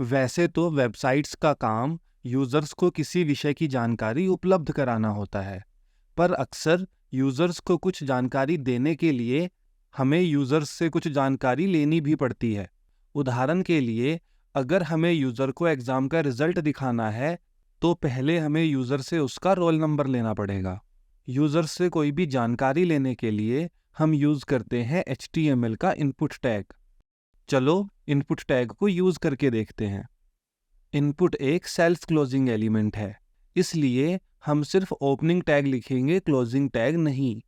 वैसे तो वेबसाइट्स का काम यूजर्स को किसी विषय की जानकारी उपलब्ध कराना होता है, पर अक्सर यूजर्स को कुछ जानकारी देने के लिए हमें यूजर्स से कुछ जानकारी लेनी भी पड़ती है। उदाहरण के लिए, अगर हमें यूजर को एग्जाम का रिजल्ट दिखाना है, तो पहले हमें यूजर से उसका रोल नंबर लेना पड़ेगा। यूजर से कोई भी जानकारी लेने के लिए हम यूज करते हैं HTML का इनपुट टैग। चलो इनपुट टैग को यूज करके देखते हैं। इनपुट एक सेल्फ क्लोजिंग एलिमेंट है, इसलिए हम सिर्फ ओपनिंग टैग लिखेंगे, क्लोजिंग टैग नहीं।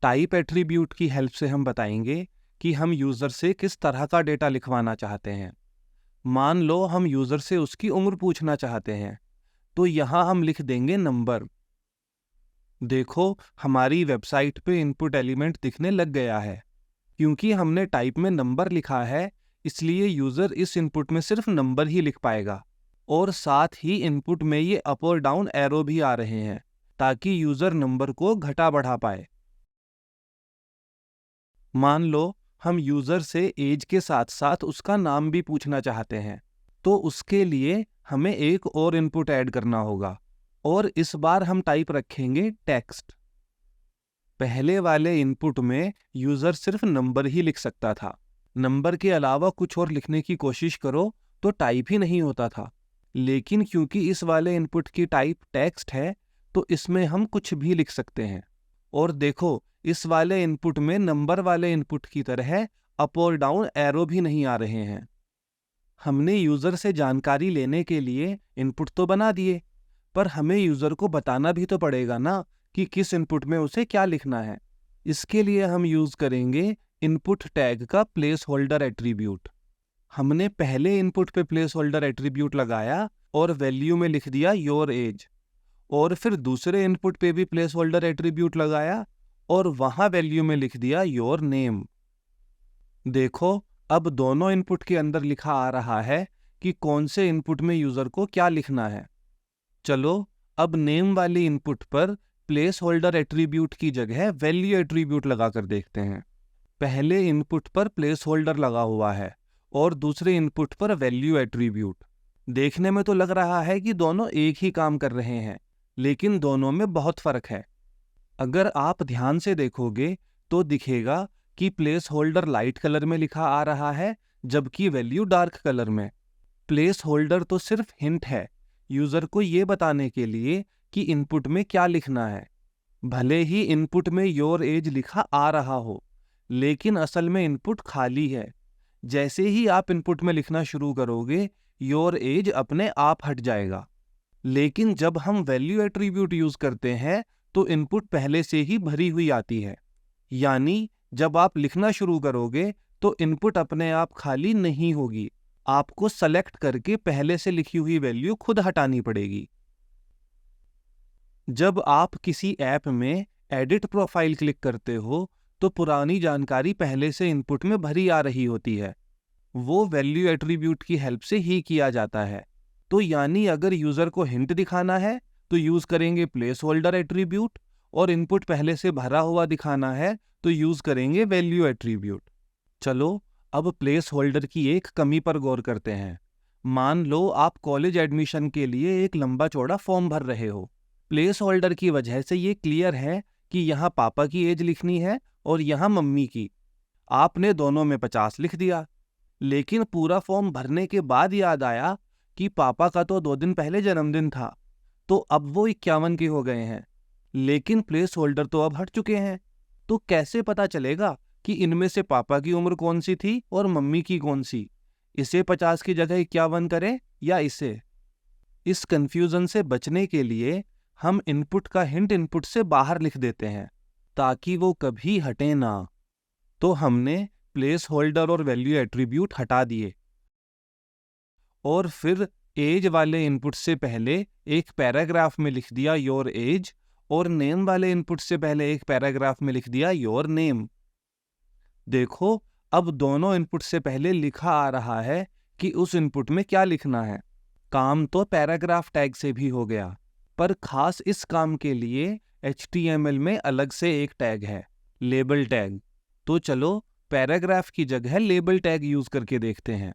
टाइप एट्रीब्यूट की हेल्प से हम बताएंगे कि हम यूजर से किस तरह का डेटा लिखवाना चाहते हैं। मान लो हम यूजर से उसकी उम्र पूछना चाहते हैं, तो यहाँ हम लिख देंगे नंबर। देखो, हमारी वेबसाइट पे इनपुट एलिमेंट दिखने लग गया है। क्योंकि हमने टाइप में नंबर लिखा है, इसलिए यूजर इस इनपुट में सिर्फ नंबर ही लिख पाएगा। और साथ ही इनपुट में ये अप और डाउन एरो भी आ रहे हैं, ताकि यूजर नंबर को घटा बढ़ा पाए। मान लो हम यूजर से एज के साथ साथ उसका नाम भी पूछना चाहते हैं, तो उसके लिए हमें एक और इनपुट ऐड करना होगा, और इस बार हम टाइप रखेंगे टेक्स्ट। पहले वाले इनपुट में यूजर सिर्फ नंबर ही लिख सकता था। नंबर के अलावा कुछ और लिखने की कोशिश करो तो टाइप ही नहीं होता था। लेकिन क्योंकि इस वाले इनपुट की टाइप टेक्स्ट है, तो इसमें हम कुछ भी लिख सकते हैं। और देखो, इस वाले इनपुट में नंबर वाले इनपुट की तरह अप और डाउन एरो भी नहीं आ रहे हैं। हमने यूजर से जानकारी लेने के लिए इनपुट तो बना दिए, पर हमें यूजर को बताना भी तो पड़ेगा ना कि किस इनपुट में उसे क्या लिखना है। इसके लिए हम यूज करेंगे इनपुट टैग का प्लेस होल्डर एट्रीब्यूट। हमने पहले इनपुट पे प्लेस होल्डर एट्रीब्यूट लगाया और वैल्यू में लिख दिया योर एज, और फिर दूसरे इनपुट पे भी प्लेस होल्डर एट्रीब्यूट लगाया और वहां वैल्यू में लिख दिया योर नेम। देखो, अब दोनों इनपुट के अंदर लिखा आ रहा है कि कौन से इनपुट में यूजर को क्या लिखना है। चलो अब नेम वाली इनपुट पर प्लेस होल्डर एट्रीब्यूट की जगह वैल्यू एट्रीब्यूट लगाकर देखते हैं। पहले इनपुट पर प्लेस होल्डर लगा हुआ है और दूसरे इनपुट पर वैल्यू एट्रीब्यूट। देखने में तो लग रहा है कि दोनों एक ही काम कर रहे हैं, लेकिन दोनों में बहुत फर्क है। अगर आप ध्यान से देखोगे तो दिखेगा कि प्लेस होल्डर लाइट कलर में लिखा आ रहा है, जबकि वैल्यू डार्क कलर में। प्लेस होल्डर तो सिर्फ हिंट है, यूजर को ये बताने के लिए कि इनपुट में क्या लिखना है। भले ही इनपुट में योर एज लिखा आ रहा हो, लेकिन असल में इनपुट खाली है। जैसे ही आप इनपुट में लिखना शुरू करोगे, योर एज अपने आप हट जाएगा। लेकिन जब हम वैल्यू एट्रीब्यूट यूज करते हैं, तो इनपुट पहले से ही भरी हुई आती है। यानी जब आप लिखना शुरू करोगे तो इनपुट अपने आप खाली नहीं होगी, आपको सेलेक्ट करके पहले से लिखी हुई वैल्यू खुद हटानी पड़ेगी। जब आप किसी ऐप में एडिट प्रोफाइल क्लिक करते हो, तो पुरानी जानकारी पहले से इनपुट में भरी आ रही होती है। वो वैल्यू एट्रीब्यूट की हेल्प से ही किया जाता है। तो यानी अगर यूजर को हिंट दिखाना है तो यूज करेंगे प्लेस होल्डर एट्रीब्यूट, और इनपुट पहले से भरा हुआ दिखाना है तो यूज करेंगे वैल्यू एट्रीब्यूट। चलो अब प्लेस होल्डर की एक कमी पर गौर करते हैं। मान लो आप कॉलेज एडमिशन के लिए एक लंबा चौड़ा फॉर्म भर रहे हो। प्लेस होल्डर की वजह से ये क्लियर है कि यहाँ पापा की एज लिखनी है और यहाँ मम्मी की। आपने दोनों में 50 लिख दिया, लेकिन पूरा फॉर्म भरने के बाद याद आया कि पापा का तो 2 दिन पहले जन्मदिन था, तो अब वो 51 के हो गए हैं। लेकिन प्लेस होल्डर तो अब हट चुके हैं, तो कैसे पता चलेगा कि इनमें से पापा की उम्र कौन सी थी और मम्मी की कौन सी? इसे 50 की जगह 51 करें या इसे? इस कंफ्यूजन से बचने के लिए हम इनपुट का हिंट इनपुट से बाहर लिख देते हैं, ताकि वो कभी हटे ना। तो हमने प्लेस होल्डर और वैल्यू एट्रीब्यूट हटा दिए, और फिर एज वाले इनपुट से पहले एक पैराग्राफ में लिख दिया योर एज, और नेम वाले इनपुट से पहले एक पैराग्राफ में लिख दिया योर नेम। देखो, अब दोनों इनपुट से पहले लिखा आ रहा है कि उस इनपुट में क्या लिखना है। काम तो पैराग्राफ टैग से भी हो गया, पर खास इस काम के लिए HTML में अलग से एक टैग है, लेबल टैग। तो चलो पैराग्राफ की जगह लेबल टैग यूज करके देखते हैं।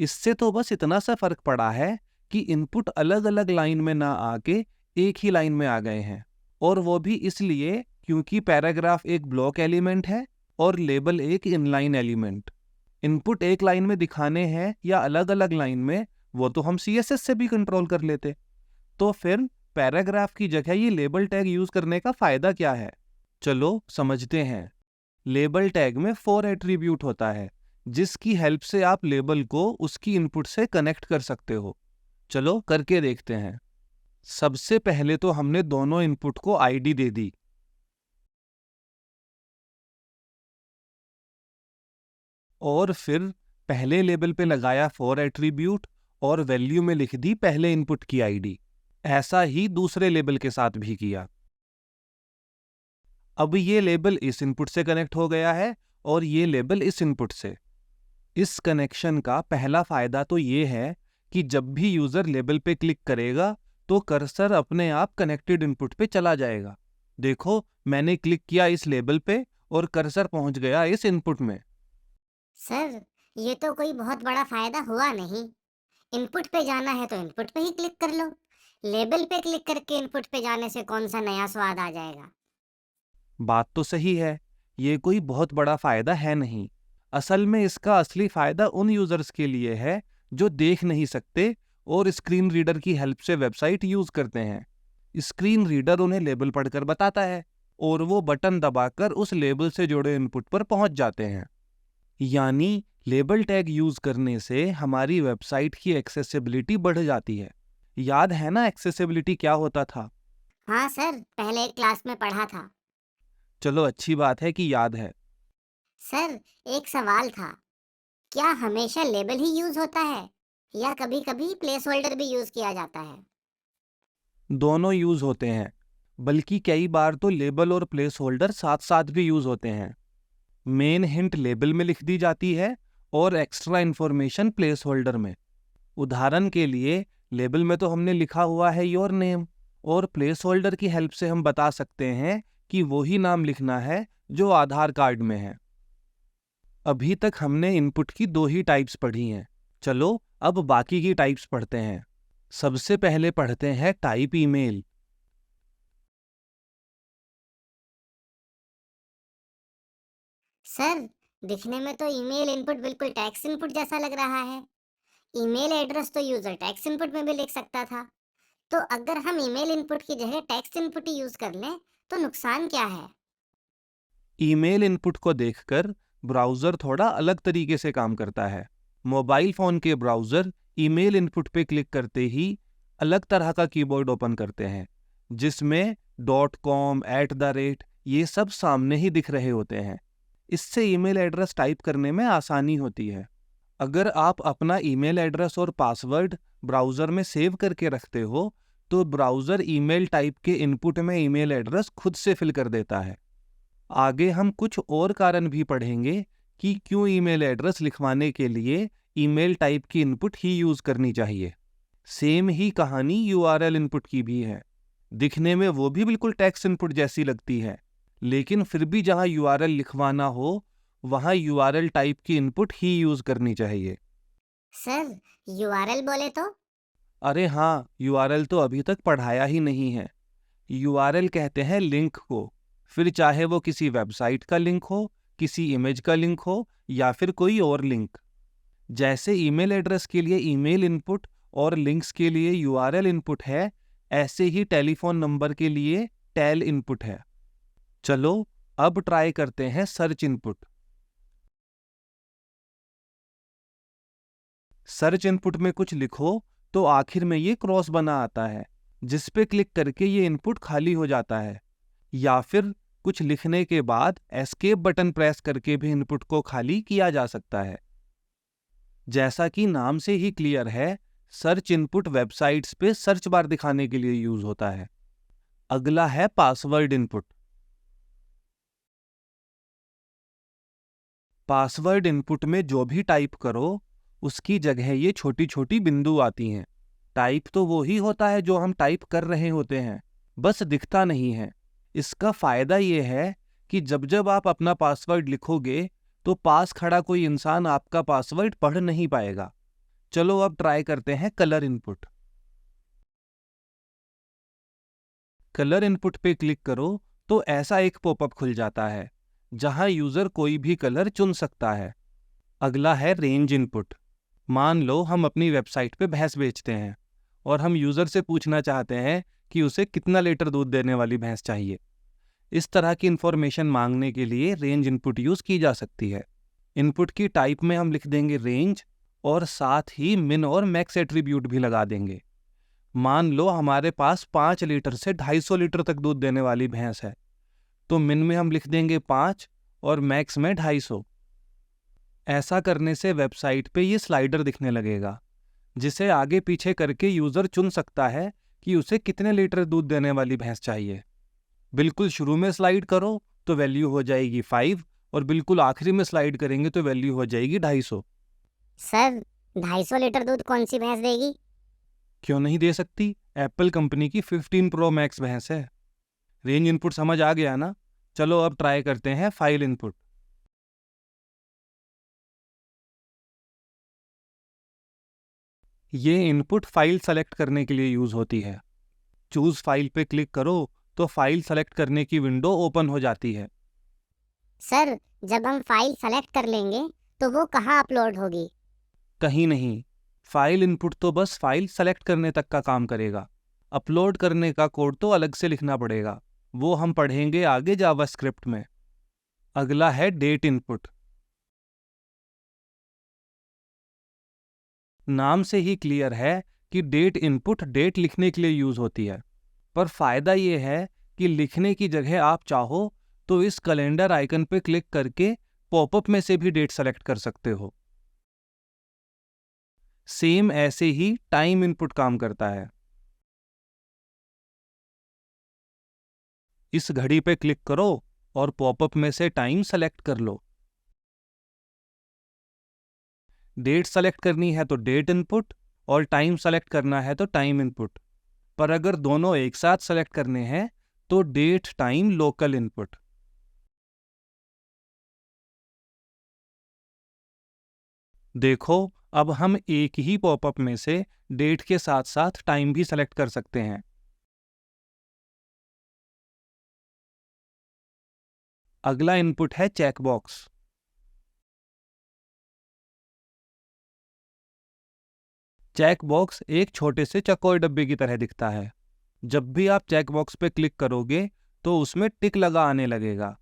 इससे तो बस इतना सा फर्क पड़ा है कि इनपुट अलग अलग लाइन में ना आके एक ही लाइन में आ गए हैं, और वो भी इसलिए क्योंकि पैराग्राफ एक ब्लॉक एलिमेंट है और लेबल एक इनलाइन एलिमेंट। इनपुट एक लाइन में दिखाने हैं या अलग अलग लाइन में, वो तो हम CSS से भी कंट्रोल कर लेते। तो फिर पैराग्राफ की जगह ये लेबल टैग यूज करने का फायदा क्या है? चलो समझते हैं। लेबल टैग में 4 एट्रीब्यूट होता है, जिसकी हेल्प से आप लेबल को उसकी इनपुट से कनेक्ट कर सकते हो। चलो करके देखते हैं। सबसे पहले तो हमने दोनों इनपुट को आईडी दे दी, और फिर पहले लेबल पे लगाया 4 एट्रीब्यूट और वैल्यू में लिख दी पहले इनपुट की आईडी। ऐसा ही दूसरे लेबल के साथ भी किया। अब ये लेबल इस इनपुट से कनेक्ट हो गया है और ये लेबल इस इनपुट से। इस कनेक्शन का पहला फायदा तो ये है कि जब भी यूजर लेबल पे क्लिक करेगा तो कर्सर अपने आप कनेक्टेड इनपुट पे चला जाएगा। देखो, मैंने क्लिक किया इस लेबल पे और कर्सर पहुंच गया इस इनपुट में। सर, ये तो कोई बहुत बड़ा फायदा हुआ नहीं। इनपुट पे जाना है तो इनपुट पे ही क्लिक कर लो। लेबल पे क्लिक करके इनपुट पे जाने से कौन सा नया स्वाद आ जाएगा। बात तो सही है, ये कोई बहुत बड़ा फायदा है नहीं। असल में इसका असली फायदा उन यूजर्स के लिए है जो देख नहीं सकते और स्क्रीन रीडर की हेल्प से वेबसाइट यूज करते हैं। स्क्रीन रीडर उन्हें लेबल पढ़कर बताता है और वो बटन दबाकर उस लेबल से जुड़े इनपुट पर पहुंच जाते हैं। यानी लेबल टैग यूज करने से हमारी वेबसाइट की एक्सेसिबिलिटी बढ़ जाती है। याद है ना एक्सेसिबिलिटी क्या होता था? हाँ सर, पहले एक क्लास में पढ़ा था। चलो अच्छी बात है कि याद है। सर, एक सवाल था, क्या हमेशा लेबल ही यूज होता है या कभी कभी प्लेस होल्डर भी यूज किया जाता है? दोनों यूज होते हैं, बल्कि कई बार तो लेबल और प्लेस होल्डर साथ साथ भी यूज होते हैं। मेन हिंट लेबल में लिख दी जाती है और एक्स्ट्रा इन्फॉर्मेशन प्लेस होल्डर में। उदाहरण के लिए लेबल में तो हमने लिखा हुआ है योर नेम, और प्लेस होल्डर की हेल्प से हम बता सकते हैं कि वही नाम लिखना है जो आधार कार्ड में है। अभी तक हमने इनपुट की 2 ही टाइप्स पढ़ी हैं। चलो अब बाकी की टाइप्स पढ़ते हैं। सबसे पहले पढ़ते हैं टाइप ईमेल। सर, दिखने में तो ईमेल इनपुट बिल्कुल टेक्स्ट इनपुट जैसा लग रहा है। ईमेल एड्रेस तो यूजर टेक्स्ट इनपुट में भी लिख सकता था। तो अगर हम ईमेल इनपुट की जगह टेक्स्ट इनपुट ही यूज कर लें तो नुकसान क्या है? ईमेल इनपुट को देखकर ब्राउज़र थोड़ा अलग तरीके से काम करता है। मोबाइल फ़ोन के ब्राउज़र ईमेल इनपुट पे क्लिक करते ही अलग तरह का कीबोर्ड ओपन करते हैं, जिसमें .com, ये सब सामने ही दिख रहे होते हैं। इससे ईमेल एड्रेस टाइप करने में आसानी होती है। अगर आप अपना ईमेल एड्रेस और पासवर्ड ब्राउज़र में सेव करके रखते हो, तो ब्राउज़र ईमेल टाइप के इनपुट में ईमेल एड्रेस खुद से फिल कर देता है। आगे हम कुछ और कारण भी पढ़ेंगे कि क्यों ईमेल एड्रेस लिखवाने के लिए ईमेल टाइप की इनपुट ही यूज करनी चाहिए। सेम ही कहानी URL इनपुट की भी है। दिखने में वो भी बिल्कुल टेक्स्ट इनपुट जैसी लगती है, लेकिन फिर भी जहां URL लिखवाना हो वहां URL टाइप की इनपुट ही यूज करनी चाहिए। सर, यूआरएल बोले तो? अरे हाँ, URL तो अभी तक पढ़ाया ही नहीं है। URL कहते हैं लिंक को, फिर चाहे वो किसी वेबसाइट का लिंक हो, किसी इमेज का लिंक हो या फिर कोई और लिंक। जैसे ईमेल एड्रेस के लिए ईमेल इनपुट और लिंक्स के लिए URL इनपुट है, ऐसे ही टेलीफोन नंबर के लिए टेल इनपुट है। चलो अब ट्राई करते हैं सर्च इनपुट। सर्च इनपुट में कुछ लिखो तो आखिर में ये क्रॉस बना आता है, जिस पे क्लिक करके ये इनपुट खाली हो जाता है। या फिर कुछ लिखने के बाद एस्केप बटन प्रेस करके भी इनपुट को खाली किया जा सकता है। जैसा कि नाम से ही क्लियर है, सर्च इनपुट वेबसाइट्स पे सर्च बार दिखाने के लिए यूज होता है। अगला है पासवर्ड इनपुट। पासवर्ड इनपुट में जो भी टाइप करो उसकी जगह ये छोटी छोटी बिंदु आती हैं। टाइप तो वो ही होता है जो हम टाइप कर रहे होते हैं, बस दिखता नहीं है। इसका फायदा ये है कि जब जब आप अपना पासवर्ड लिखोगे तो पास खड़ा कोई इंसान आपका पासवर्ड पढ़ नहीं पाएगा। चलो अब ट्राई करते हैं कलर इनपुट। कलर इनपुट पे क्लिक करो तो ऐसा एक पॉपअप खुल जाता है जहां यूजर कोई भी कलर चुन सकता है। अगला है रेंज इनपुट। मान लो हम अपनी वेबसाइट पे भैंस बेचते हैं और हम यूजर से पूछना चाहते हैं कि उसे कितना लीटर दूध देने वाली भैंस चाहिए। इस तरह की इंफॉर्मेशन मांगने के लिए रेंज इनपुट यूज की जा सकती है। इनपुट की टाइप में हम लिख देंगे रेंज और साथ ही मिन और मैक्स एट्रीब्यूट भी लगा देंगे। मान लो हमारे पास 5 लीटर से 250 लीटर तक दूध देने वाली भैंस है, तो मिन में हम लिख देंगे 5 और मैक्स में 250। ऐसा करने से वेबसाइट पे ये स्लाइडर दिखने लगेगा जिसे आगे पीछे करके यूजर चुन सकता है कि उसे कितने लीटर दूध देने वाली भैंस चाहिए। बिल्कुल शुरू में स्लाइड करो तो वैल्यू हो जाएगी 5 और बिल्कुल आखिरी में स्लाइड करेंगे तो वैल्यू हो जाएगी 250। सर 250 लीटर दूध कौन सी भैंस देगी? क्यों नहीं दे सकती? एप्पल कंपनी की 15 प्रो मैक्स भैंस है। रेंज इनपुट समझ आ गया ना? चलो अब ट्राई करते हैं फाइल इनपुट। ये इनपुट फाइल सेलेक्ट करने के लिए यूज होती है। चूज फाइल पे क्लिक करो तो फाइल सेलेक्ट करने की विंडो ओपन हो जाती है। सर जब हम फाइल सेलेक्ट कर लेंगे तो वो कहाँ अपलोड होगी? कहीं नहीं, फाइल इनपुट तो बस फाइल सेलेक्ट करने तक का काम करेगा। अपलोड करने का कोड तो अलग से लिखना पड़ेगा, वो हम पढ़ेंगे आगे जावास्क्रिप्ट में। अगला है डेट इनपुट। नाम से ही क्लियर है कि डेट इनपुट डेट लिखने के लिए यूज होती है, पर फायदा ये है कि लिखने की जगह आप चाहो तो इस कैलेंडर आइकन पे क्लिक करके पॉपअप में से भी डेट सेलेक्ट कर सकते हो। सेम ऐसे ही टाइम इनपुट काम करता है। इस घड़ी पे क्लिक करो और पॉपअप में से टाइम सेलेक्ट कर लो। डेट सेलेक्ट करनी है तो डेट इनपुट और टाइम सेलेक्ट करना है तो टाइम इनपुट। पर अगर दोनों एक साथ सेलेक्ट करने हैं तो डेट टाइम लोकल इनपुट। देखो अब हम एक ही पॉपअप में से डेट के साथ साथ टाइम भी सेलेक्ट कर सकते हैं। अगला इनपुट है चेकबॉक्स। चेकबॉक्स एक छोटे से चौकोर डब्बे की तरह दिखता है। जब भी आप चेकबॉक्स पे क्लिक करोगे तो उसमें टिक लगा आने लगेगा,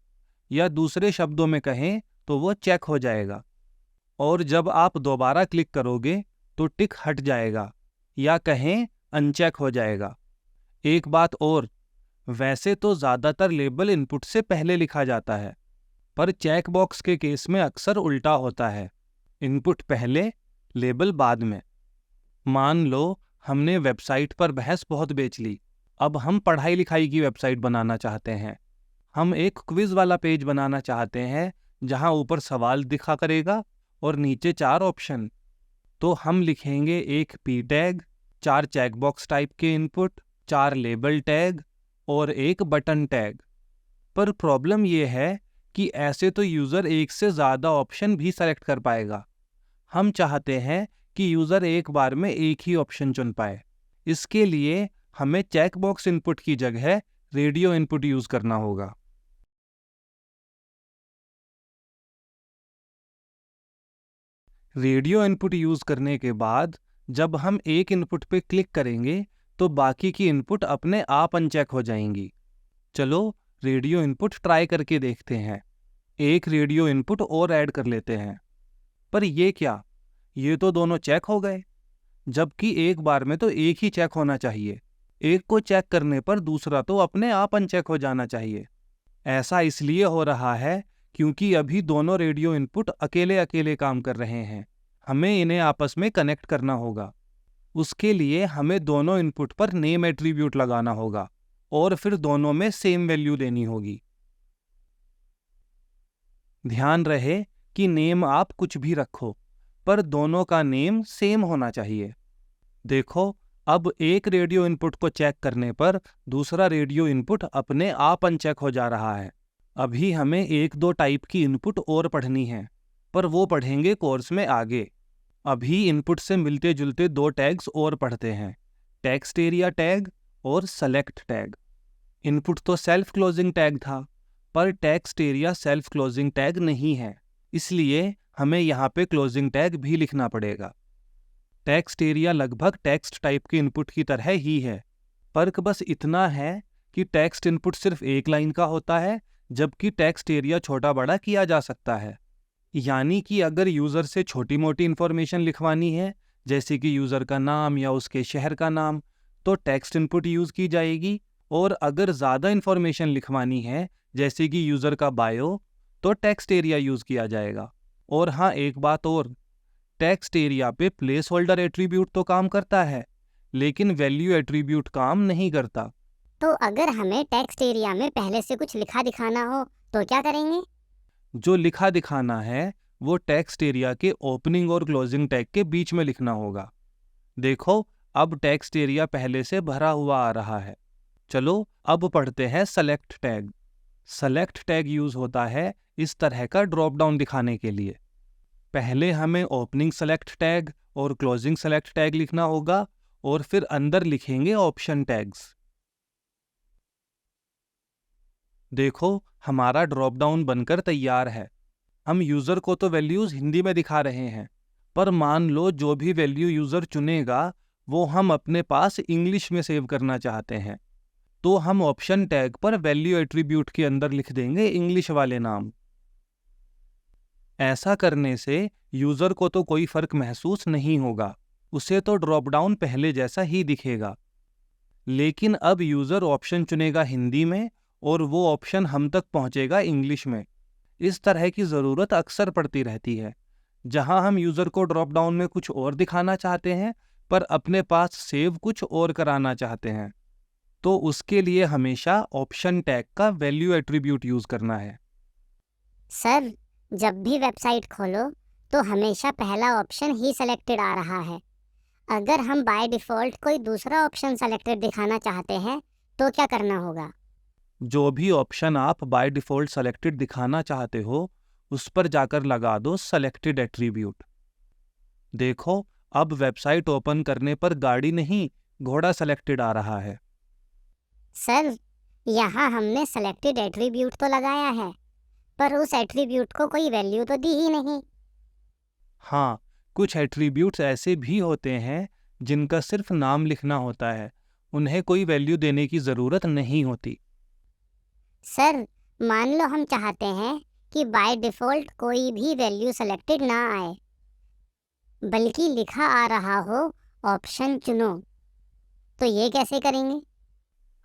या दूसरे शब्दों में कहें तो वो चेक हो जाएगा। और जब आप दोबारा क्लिक करोगे तो टिक हट जाएगा, या कहें अनचेक हो जाएगा। एक बात और, वैसे तो ज़्यादातर लेबल इनपुट से पहले लिखा जाता है, पर चेकबॉक्स के केस में अक्सर उल्टा होता है, इनपुट पहले लेबल बाद में। मान लो हमने वेबसाइट पर भैंस बहुत बेच ली, अब हम पढ़ाई लिखाई की वेबसाइट बनाना चाहते हैं। हम एक क्विज वाला पेज बनाना चाहते हैं जहां ऊपर सवाल दिखा करेगा और नीचे 4 ऑप्शन। तो हम लिखेंगे एक पी टैग, 4 चेकबॉक्स टाइप के इनपुट, 4 लेबल टैग और एक बटन टैग। पर प्रॉब्लम यह है कि ऐसे तो यूज़र एक से ज़्यादा ऑप्शन भी सेलेक्ट कर पाएगा। हम चाहते हैं कि यूज़र एक बार में एक ही ऑप्शन चुन पाए। इसके लिए हमें चेकबॉक्स इनपुट की जगह रेडियो इनपुट यूज़ करना होगा। रेडियो इनपुट यूज़ करने के बाद जब हम एक इनपुट पे क्लिक करेंगे तो बाकी की इनपुट अपने आप अनचेक हो जाएंगी। चलो रेडियो इनपुट ट्राई करके देखते हैं। एक रेडियो इनपुट और ऐड कर लेते हैं। पर ये क्या, ये तो दोनों चेक हो गए, जबकि एक बार में तो एक ही चेक होना चाहिए। एक को चेक करने पर दूसरा तो अपने आप अनचेक हो जाना चाहिए। ऐसा इसलिए हो रहा है क्योंकि अभी दोनों रेडियो इनपुट अकेले अकेले काम कर रहे हैं। हमें इन्हें आपस में कनेक्ट करना होगा। उसके लिए हमें दोनों इनपुट पर नेम एट्रीब्यूट लगाना होगा और फिर दोनों में सेम वैल्यू देनी होगी। ध्यान रहे कि नेम आप कुछ भी रखो, पर दोनों का नेम सेम होना चाहिए। देखो अब एक रेडियो इनपुट को चेक करने पर दूसरा रेडियो इनपुट अपने आप अनचेक हो जा रहा है। अभी हमें 1-2 टाइप की इनपुट और पढ़नी है, पर वो पढ़ेंगे कोर्स में आगे। अभी इनपुट से मिलते जुलते दो टैग्स और पढ़ते हैं, टेक्स्ट एरिया टैग और सेलेक्ट टैग। इनपुट तो सेल्फ क्लोजिंग टैग था, पर text area self closing tag नहीं है, इसलिए हमें यहाँ पे क्लोजिंग टैग भी लिखना पड़ेगा। टेक्स्ट एरिया लगभग टेक्स्ट टाइप के इनपुट की तरह ही है। फर्क बस इतना है कि टेक्स्ट इनपुट सिर्फ एक लाइन का होता है, जबकि टेक्स्ट एरिया छोटा बड़ा किया जा सकता है। यानी कि अगर यूज़र से छोटी मोटी इन्फॉर्मेशन लिखवानी है, जैसे कि यूज़र का नाम या उसके शहर का नाम, तो टेक्स्ट इनपुट यूज़ की जाएगी, और अगर ज़्यादा इन्फॉर्मेशन लिखवानी है, जैसे कि यूज़र का बायो, तो टेक्स्ट एरिया यूज़ किया जाएगा। और हाँ, एक बात और, टेक्स्ट एरिया पे प्लेस होल्डर एट्रीब्यूट तो काम करता है, लेकिन वैल्यू एट्रीब्यूट काम नहीं करता। तो अगर हमें टेक्स्ट एरिया में पहले से कुछ लिखा दिखाना हो तो क्या करेंगे? जो लिखा दिखाना है वो टेक्स्ट एरिया के ओपनिंग और क्लोजिंग टैग के बीच में लिखना होगा। देखो, अब टेक्स्ट एरिया पहले से भरा हुआ आ रहा है। चलो अब पढ़ते हैं select tag. Select tag use होता है इस तरह का ड्रॉप डाउन दिखाने के लिए। पहले हमें ओपनिंग सेलेक्ट टैग और क्लोजिंग सेलेक्ट टैग लिखना होगा, और फिर अंदर लिखेंगे ऑप्शन टैग्स। देखो, हमारा ड्रॉप डाउन बनकर तैयार है। हम यूज़र को तो वैल्यूज़ हिंदी में दिखा रहे हैं, पर मान लो जो भी वैल्यू यूज़र चुनेगा वो हम अपने पास इंग्लिश में सेव करना चाहते हैं, तो हम ऑप्शन टैग पर वैल्यू एट्रीब्यूट के अंदर लिख देंगे इंग्लिश वाले नाम। ऐसा करने से यूज़र को तो कोई फ़र्क महसूस नहीं होगा, उसे तो ड्रॉप डाउन पहले जैसा ही दिखेगा। लेकिन अब यूज़र ऑप्शन चुनेगा हिंदी में, और वो ऑप्शन हम तक पहुंचेगा इंग्लिश में। इस तरह की ज़रूरत अक्सर पड़ती रहती है, जहां हम यूज़र को ड्रॉप डाउन में कुछ और दिखाना चाहते हैं, पर अपने पास सेव कुछ और कराना चाहते हैं। तो उसके लिए हमेशा ऑप्शन टैग का वैल्यू एट्रीब्यूट यूज़ करना है। सर, जब भी वेबसाइट खोलो तो हमेशा पहला ऑप्शन ही सेलेक्टेड आ रहा है। अगर हम बाय डिफ़ॉल्ट कोई दूसरा ऑप्शन सेलेक्टेड दिखाना चाहते हैं तो क्या करना होगा? जो भी ऑप्शन आप बाय डिफ़ॉल्ट सेलेक्टेड दिखाना चाहते हो, उस पर जाकर लगा दो सेलेक्टेड एट्रीब्यूट। देखो, अब वेबसाइट ओपन करने पर गाड़ी नहीं, घोड़ा सेलेक्टेड आ रहा है। सर, यहाँ हमने सेलेक्टेड एट्रीब्यूट तो लगाया है, पर उस एट्रीब्यूट को कोई वैल्यू तो दी ही नहीं। हाँ, कुछ एट्रीब्यूट्स ऐसे भी होते हैं जिनका सिर्फ नाम लिखना होता है, उन्हें कोई वैल्यू देने की ज़रूरत नहीं होती। सर, मान लो हम चाहते हैं कि बाय डिफ़ॉल्ट कोई भी वैल्यू सेलेक्टेड ना आए, बल्कि लिखा आ रहा हो ऑप्शन चुनो, तो ये कैसे करेंगे?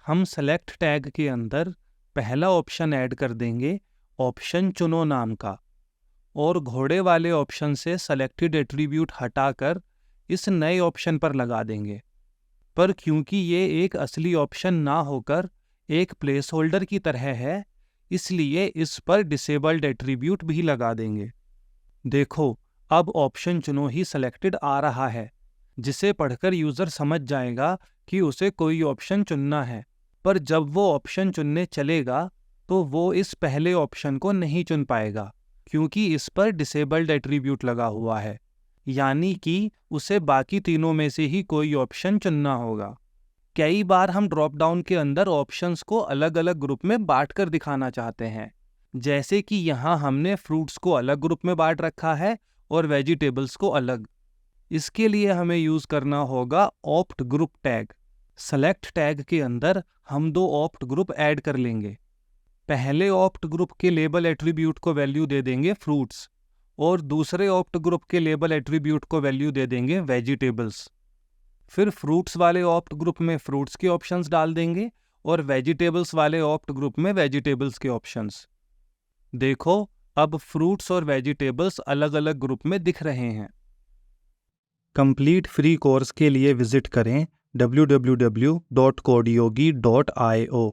हम सेलेक्ट टैग के अंदर पहला ऑप्शन ऐड कर देंगे ऑप्शन चुनो नाम का, और घोड़े वाले ऑप्शन से सेलेक्टेड एट्रीब्यूट हटाकर इस नए ऑप्शन पर लगा देंगे। पर क्योंकि ये एक असली ऑप्शन ना होकर एक प्लेस होल्डर की तरह है, इसलिए इस पर डिसेबल्ड एट्रीब्यूट भी लगा देंगे। देखो, अब ऑप्शन चुनो ही सेलेक्टेड आ रहा है, जिसे पढ़कर यूज़र समझ जाएगा कि उसे कोई ऑप्शन चुनना है। पर जब वो ऑप्शन चुनने चलेगा तो वो इस पहले ऑप्शन को नहीं चुन पाएगा, क्योंकि इस पर डिसेबल्ड एट्रीब्यूट लगा हुआ है। यानी कि उसे बाकी तीनों में से ही कोई ऑप्शन चुनना होगा। कई बार हम ड्रॉप डाउन के अंदर ऑप्शंस को अलग अलग ग्रुप में बांटकर दिखाना चाहते हैं, जैसे कि यहाँ हमने फ्रूट्स को अलग ग्रुप में बांट रखा है और वेजिटेबल्स को अलग। इसके लिए हमें यूज़ करना होगा opt group tag. Select tag के अंदर हम दो ऑप्ट ग्रुप ऐड कर लेंगे। पहले ऑप्ट ग्रुप के लेबल एट्रीब्यूट को वैल्यू दे देंगे फ्रूट्स, और दूसरे ऑप्ट ग्रुप के लेबल एट्रीब्यूट को वैल्यू दे देंगे वेजिटेबल्स। फिर फ्रूट्स वाले ऑप्ट ग्रुप में फ्रूट्स के ऑप्शंस डाल देंगे, और वेजिटेबल्स वाले ऑप्ट ग्रुप में वेजिटेबल्स के ऑप्शंस। देखो, अब फ्रूट्स और वेजिटेबल्स अलग अलग ग्रुप में दिख रहे हैं। कंप्लीट फ्री कोर्स के लिए विजिट करें www.codeyogi.io।